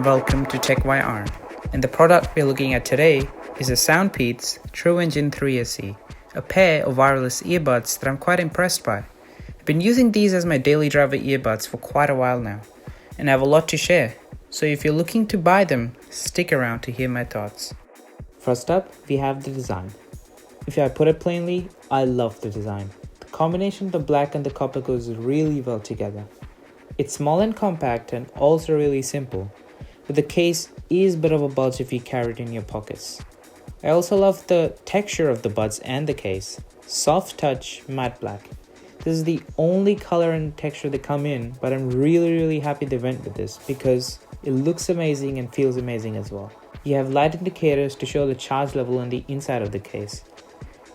and welcome to Tech Via Arn. And the product we're looking at today is a Soundpeats Truengine 3SE, a pair of wireless earbuds that I'm quite impressed by. I've been using these as my daily driver earbuds for quite a while now, and I have a lot to share. So if you're looking to buy them, stick around to hear my thoughts. First up, we have the design. If I put it plainly, I love the design. The combination of the black and the copper goes really well together. It's small and compact and also really simple, but the case is a bit of a bulge if you carry it in your pockets. I also love the texture of the buds and the case. Soft touch, matte black. This is the only color and texture they come in, but I'm really happy they went with this because it looks amazing and feels amazing as well. You have light indicators to show the charge level on the inside of the case.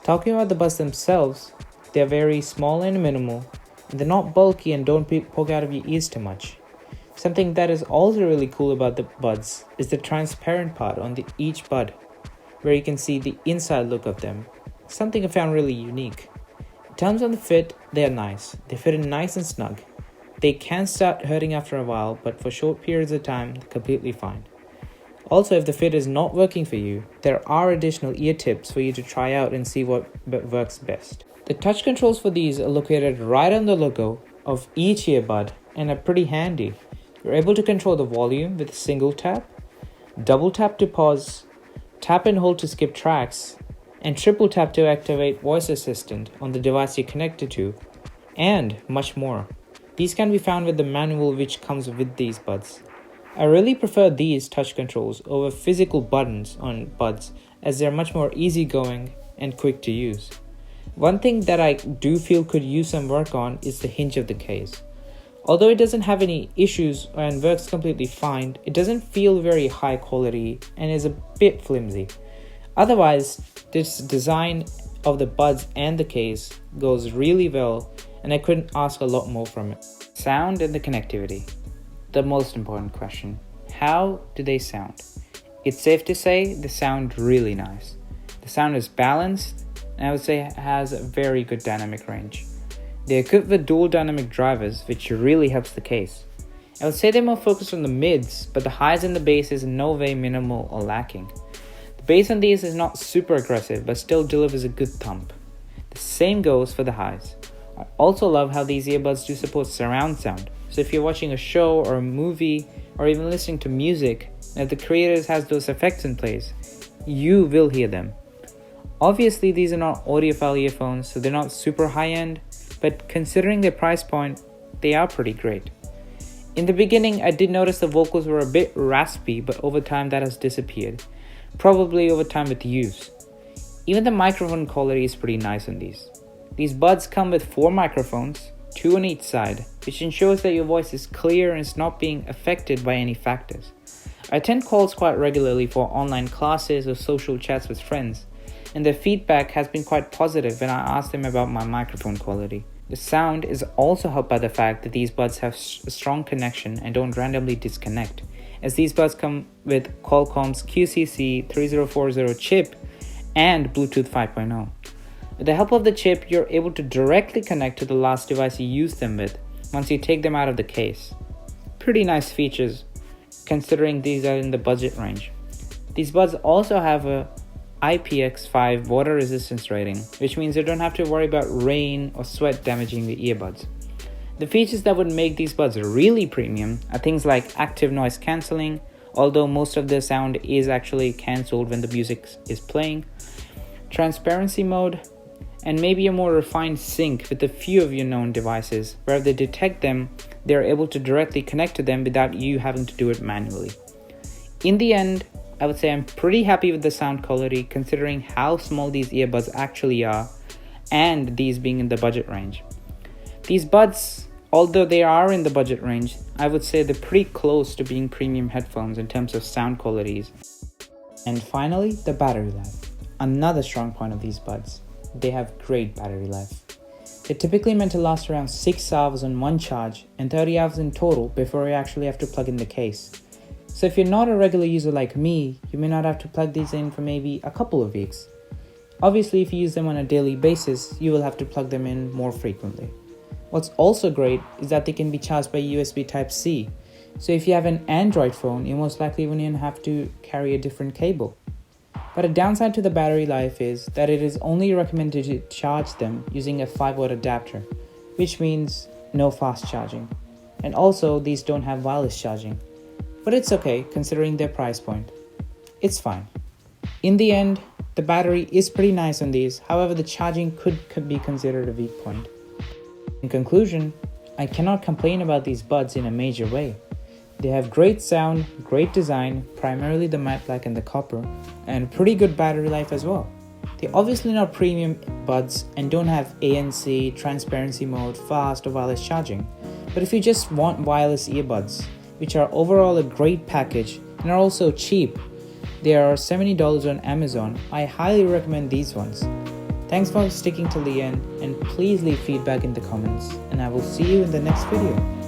Talking about the buds themselves, they are very small and minimal. They're not bulky and don't poke out of your ears too much. Something that is also really cool about the buds is the transparent part on each bud, where you can see the inside look of them. Something I found really unique. In terms of the fit, they are nice. They fit in nice and snug. They can start hurting after a while, but for short periods of time, they're completely fine. Also, if the fit is not working for you, there are additional ear tips for you to try out and see what works best. The touch controls for these are located right on the logo of each earbud and are pretty handy. You're able to control the volume with a single tap, double tap to pause, tap and hold to skip tracks, and triple tap to activate voice assistant on the device you're connected to, and much more. These can be found with the manual which comes with these buds. I really prefer these touch controls over physical buttons on buds as they're much more easygoing and quick to use. One thing that I do feel could use some work on is the hinge of the case. Although it doesn't have any issues and works completely fine, it doesn't feel very high quality and is a bit flimsy. Otherwise, this design of the buds and the case goes really well and I couldn't ask a lot more from it. Sound and the connectivity. The most important question. How do they sound? It's safe to say they sound really nice. The sound is balanced and I would say it has a very good dynamic range. They're equipped with dual dynamic drivers, which really helps the case. I would say they're more focused on the mids, but the highs and the bass is in no way minimal or lacking. The bass on these is not super aggressive, but still delivers a good thump. The same goes for the highs. I also love how these earbuds do support surround sound. So if you're watching a show or a movie, or even listening to music, and if the creators has those effects in place, you will hear them. Obviously, these are not audiophile earphones, so they're not super high-end, but considering their price point, they are pretty great. In the beginning, I did notice the vocals were a bit raspy, but over time that has disappeared, probably over time with use. Even the microphone quality is pretty nice on these. These buds come with 4 microphones, 2 on each side, which ensures that your voice is clear and is not being affected by any factors. I attend calls quite regularly for online classes or social chats with friends, and their feedback has been quite positive when I ask them about my microphone quality. The sound is also helped by the fact that these buds have a strong connection and don't randomly disconnect, as these buds come with Qualcomm's QCC3040 chip and Bluetooth 5.0. With the help of the chip, you're able to directly connect to the last device you used them with once you take them out of the case. Pretty nice features, considering these are in the budget range. These buds also have a IPX5 water resistance rating, which means you don't have to worry about rain or sweat damaging the earbuds. The features that would make these buds really premium are things like active noise cancelling, although most of the sound is actually cancelled when the music is playing, transparency mode, and maybe a more refined sync with a few of your known devices, where if they detect them, they're able to directly connect to them without you having to do it manually. In the end, I would say I'm pretty happy with the sound quality considering how small these earbuds actually are and these being in the budget range. These buds, although they are in the budget range, I would say they're pretty close to being premium headphones in terms of sound qualities. And finally, the battery life. Another strong point of these buds. They have great battery life. They're typically meant to last around 6 hours on one charge and 30 hours in total before you actually have to plug in the case. So if you're not a regular user like me, you may not have to plug these in for maybe a couple of weeks. Obviously, if you use them on a daily basis, you will have to plug them in more frequently. What's also great is that they can be charged by USB Type-C, So if you have an Android phone, you most likely won't even have to carry a different cable. But a downside to the battery life is that it is only recommended to charge them using a 5-watt adapter, which means no fast charging. And also, these don't have wireless charging. But it's okay considering their price point. It's fine. In the end, the battery is pretty nice on these, however the charging could be considered a weak point. In conclusion, I cannot complain about these buds in a major way. They have great sound, great design, primarily the matte black and the copper, and pretty good battery life as well. They're obviously not premium buds and don't have ANC, transparency mode, fast or wireless charging. But if you just want wireless earbuds, which are overall a great package and are also cheap, they are $70 on Amazon, I highly recommend these ones. Thanks for sticking till the end, and please leave feedback in the comments, and I will see you in the next video.